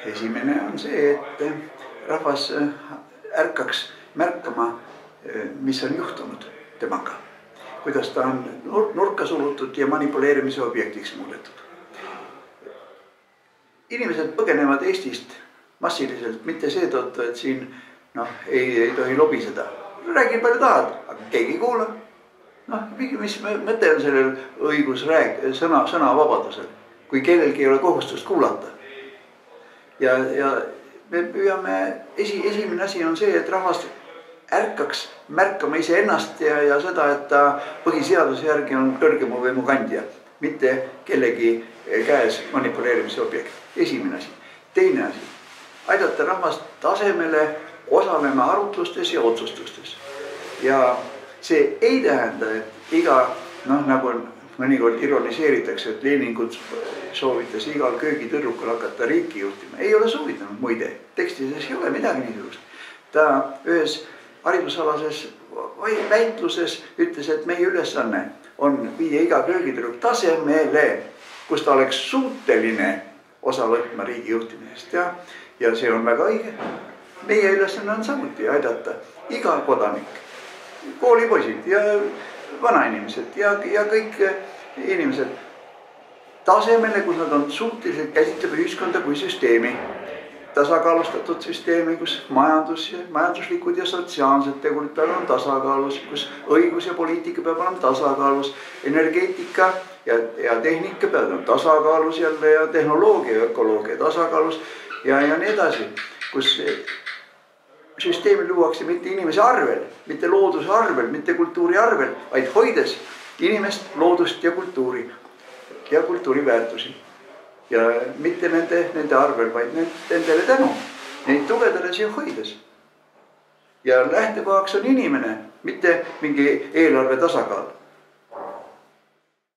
Esimene on see, et rahvas ärkaks märkama, mis on juhtunud temaga. Kuidas ta on nurka surutud ja manipuleerimise objektiks muudetud. Inimesed põgenevad Eestist massiliselt, mitte seetõttu, et siin ei tohi lobiseda. Räägi palju tahad, aga keegi ei kuula. Mis mõte on sellel õigus sõnavabadusel, kui kellelgi ei ole kohustust kuulata. Ja me püüame, esimene asi on see, et rahvas ärkaks märkama ise ennast ja seda, et ta põhiseaduse järgi on kõrgema võimu kandja, mitte kellegi käes manipuleerimise objekt. Esimene asi. Teine asi, aidata rahvast tasemele osalema arutlustes ja otsustustes. Ja see ei tähenda, et iga, nagu mõnikord ironiseeritakse, et Leningut soovitas igal köögitõrrukal hakata riiki juhtima. Ei ole soovitanud, muide. Tekstides ei ole midagi niisugust. Ta ühes haridusalases väitluses ütles, et meie ülesanne on viia iga köögitõrruk tasemele, kus ta oleks suuteline osa võtma riigi juhtimisest. Ja see on väga õige. Meie ülesanne on samuti aidata iga kodanik, koolipoisid ja vanainimesed ja kõik inimesed tasemele, kus nad on suhteliselt käsitleb ühiskonda kui süsteemi, tasakaalustatud süsteemi, kus majanduslikud ja sotsiaalsed tegurid peavad olema tasakaalus, kus õigus ja poliitika peavad olema tasakaalus, energeetika ja tehnika peavad olema tasakaalus jälle ja tehnoloogia ja ökoloogia tasakaalus ja nii edasi, kus süsteemi luuakse mitte inimese arvel, mitte looduse arvel, mitte kultuuri arvel, vaid hoides inimest, loodust ja kultuuriväärtusi. Ja mitte nende arvel, vaid nendele tänu, neid tugevdades ja hoides. Ja lähtekohaks on inimene, mitte mingi eelarve tasakaal.